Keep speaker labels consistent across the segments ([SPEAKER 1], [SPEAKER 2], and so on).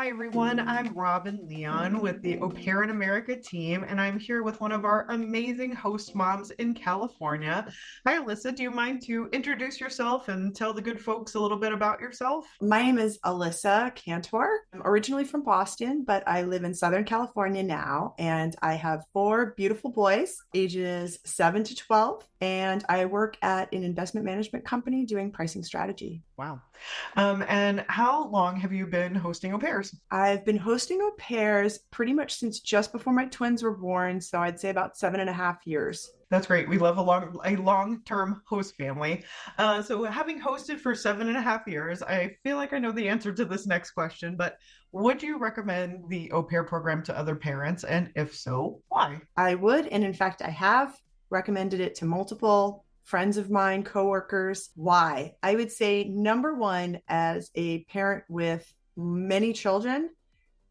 [SPEAKER 1] Hi, everyone. I'm Robin Leon with the Au Pair in America team, and I'm here with one of our amazing host moms in California. Hi, Alyssa. Do you mind to introduce yourself and tell the good folks a little bit about yourself?
[SPEAKER 2] My name is Alyssa Cantor. I'm originally from Boston, but I live in Southern California now. And I have four beautiful boys, ages 7 to 12. And I work at an investment management company doing pricing strategy.
[SPEAKER 1] Wow. And how long have you been hosting au pairs?
[SPEAKER 2] I've been hosting au pairs pretty much since just before my twins were born. So I'd say about 7.5 years.
[SPEAKER 1] That's great. We love a long-term host family. So having hosted for 7.5 years, I feel like I know the answer to this next question, but would you recommend the au pair program to other parents? And if so, why?
[SPEAKER 2] I would. And in fact, I have recommended it to multiple friends of mine, coworkers. Why? I would say number one, as a parent with many children,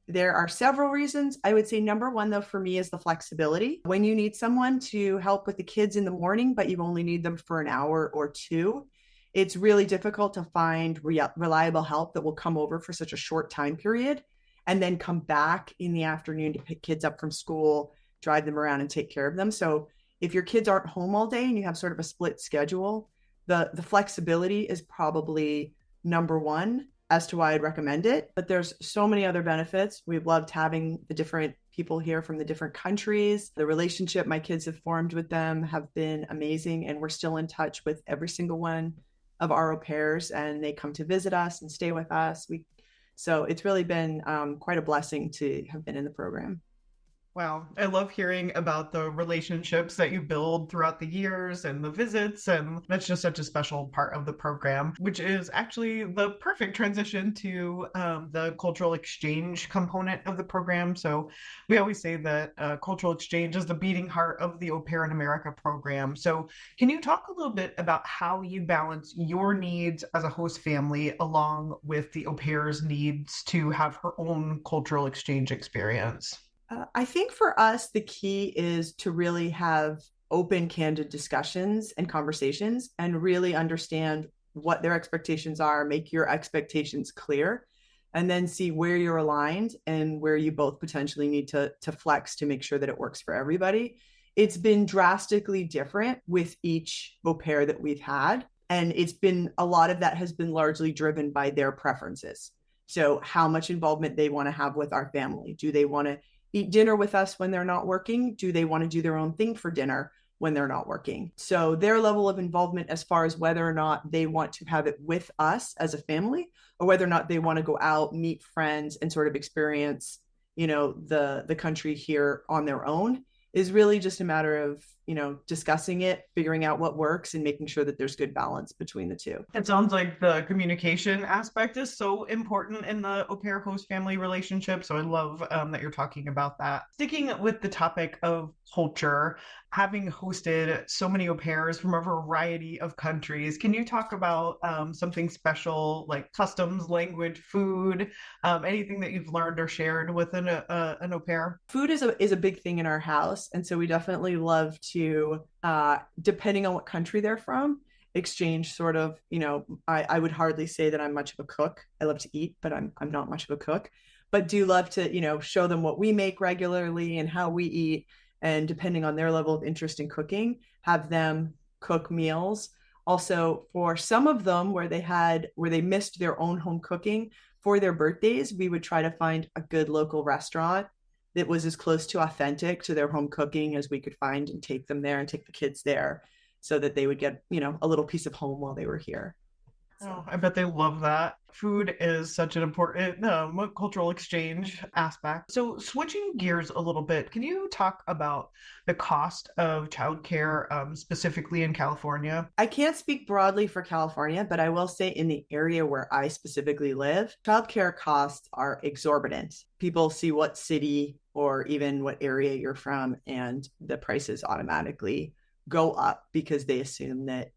[SPEAKER 2] there are several reasons. I would say number one, though, for me is the flexibility. When you need someone to help with the kids in the morning, but you only need them for an hour or two, it's really difficult to find reliable help that will come over for such a short time period and then come back in the afternoon to pick kids up from school, drive them around and take care of them. So if your kids aren't home all day and you have sort of a split schedule, the flexibility is probably number one as to why I'd recommend it. But there's so many other benefits. We've loved having the different people here from the different countries. The relationship my kids have formed with them have been amazing, and we're still in touch with every single one of our au pairs, and they come to visit us and stay with us. So it's really been quite a blessing to have been in the program.
[SPEAKER 1] Wow, I love hearing about the relationships that you build throughout the years and the visits, and that's just such a special part of the program, which is actually the perfect transition to the cultural exchange component of the program. So we always say that cultural exchange is the beating heart of the Au Pair in America program. So can you talk a little bit about how you balance your needs as a host family along with the au pair's needs to have her own cultural exchange experience?
[SPEAKER 2] I think for us, the key is to really have open, candid discussions and conversations and really understand what their expectations are, make your expectations clear, and then see where you're aligned and where you both potentially need to flex to make sure that it works for everybody. It's been drastically different with each au pair that we've had. And it's been a lot of that has been largely driven by their preferences. So, how much involvement they want to have with our family. Do they want to eat dinner with us when they're not working? Do they want to do their own thing for dinner when they're not working? So their level of involvement as far as whether or not they want to have it with us as a family or whether or not they want to go out, meet friends and sort of experience, the country here on their own is really just a matter of, discussing it, figuring out what works and making sure that there's good balance between the two.
[SPEAKER 1] It sounds like the communication aspect is so important in the au pair host family relationship. So I love that you're talking about that. Sticking with the topic of culture, having hosted so many au pairs from a variety of countries, can you talk about something special like customs, language, food, anything that you've learned or shared with an au pair?
[SPEAKER 2] Food is a big thing in our house, and so we definitely love to, depending on what country they're from, exchange sort of. I would hardly say that I'm much of a cook. I love to eat, but I'm not much of a cook. But do love to show them what we make regularly and how we eat, and depending on their level of interest in cooking, have them cook meals. Also, for some of them where they missed their own home cooking for their birthdays, we would try to find a good local restaurant that was as close to authentic to their home cooking as we could find and take them there and take the kids there so that they would get, a little piece of home while they were here.
[SPEAKER 1] Oh,
[SPEAKER 2] So
[SPEAKER 1] I bet they love that. Food is such an important cultural exchange aspect. So, switching gears a little bit, can you talk about the cost of childcare, specifically in California?
[SPEAKER 2] I can't speak broadly for California, but I will say in the area where I specifically live, childcare costs are exorbitant. People see what city or even what area you're from, and the prices automatically go up because they assume that,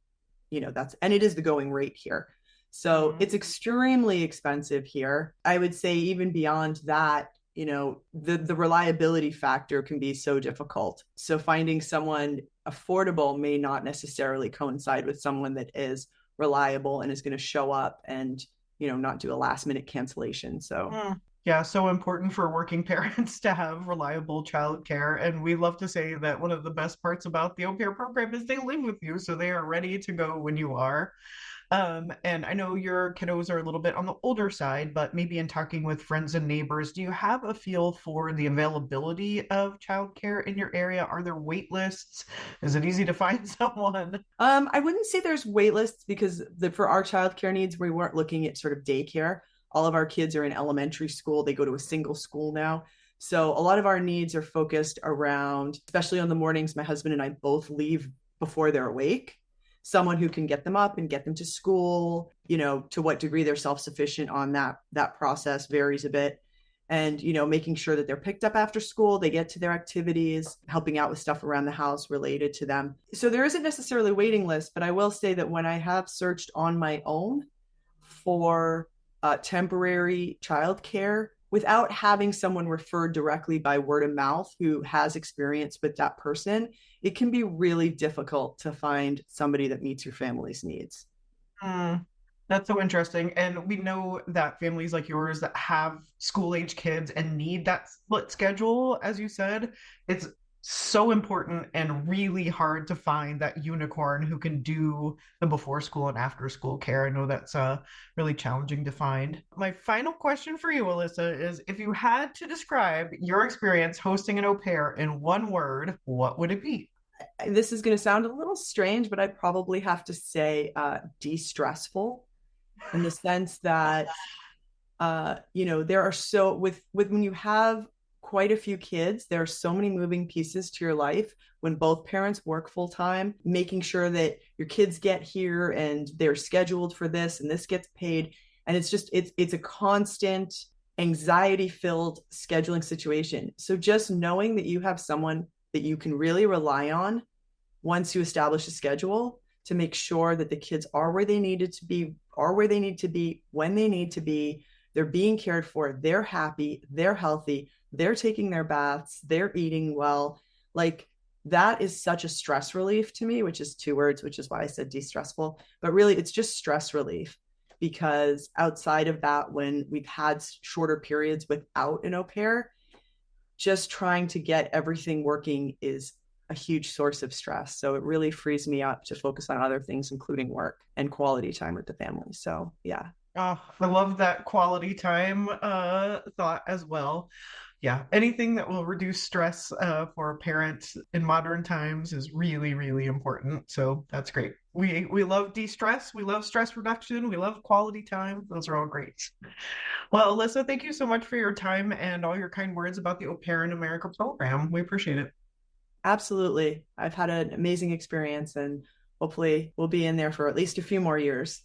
[SPEAKER 2] and it is the going rate here. So
[SPEAKER 1] Mhm.
[SPEAKER 2] it's extremely expensive here. I would say even beyond that, the reliability factor can be so difficult. So finding someone affordable may not necessarily coincide with someone that is reliable and is going to show up and, not do a last minute cancellation. So
[SPEAKER 1] Hmm. Yeah, so important for working parents to have reliable childcare. And we love to say that one of the best parts about the au pair program is they live with you, so they are ready to go when you are. And I know your kiddos are a little bit on the older side, but maybe in talking with friends and neighbors, do you have a feel for the availability of childcare in your area? Are there wait lists? Is it easy to find someone?
[SPEAKER 2] I wouldn't say there's wait lists because for our childcare needs, we weren't looking at sort of daycare. All of our kids are in elementary school. They go to a single school now. So a lot of our needs are focused around, especially on the mornings, my husband and I both leave before they're awake. Someone who can get them up and get them to school, to what degree they're self-sufficient on that process varies a bit. And making sure that they're picked up after school, they get to their activities, helping out with stuff around the house related to them. So there isn't necessarily a waiting list, but I will say that when I have searched on my own for temporary childcare without having someone referred directly by word of mouth who has experience with that person, it can be really difficult to find somebody that meets your family's needs.
[SPEAKER 1] Hmm. That's so interesting. And we know that families like yours that have school age kids and need that split schedule, as you said, it's so important and really hard to find that unicorn who can do the before school and after school care. I know that's really challenging to find. My final question for you, Alyssa, is if you had to describe your experience hosting an au pair in one word, what would it be?
[SPEAKER 2] This is going to sound a little strange, but I'd probably have to say de-stressful in the sense that there are so with when you have quite a few kids, there are so many moving pieces to your life when both parents work full time, making sure that your kids get here and they're scheduled for this and this gets paid. And it's a constant anxiety filled scheduling situation. So just knowing that you have someone that you can really rely on once you establish a schedule to make sure that the kids are where they needed to be, are where they need to be, when they need to be, they're being cared for, they're happy, they're healthy, they're taking their baths, they're eating well. Like that is such a stress relief to me, which is two words, which is why I said de-stressful. But really, it's just stress relief because outside of that, when we've had shorter periods without an au pair, just trying to get everything working is a huge source of stress. So it really frees me up to focus on other things, including work and quality time with the family. So yeah.
[SPEAKER 1] Oh, I love that quality time thought as well. Yeah, anything that will reduce stress for parents in modern times is really, really important. So that's great. We love de-stress, we love stress reduction, we love quality time. Those are all great. Well, Alyssa, thank you so much for your time and all your kind words about the Au Pair in America program. We appreciate it.
[SPEAKER 2] Absolutely. I've had an amazing experience and hopefully we'll be in there for at least a few more years.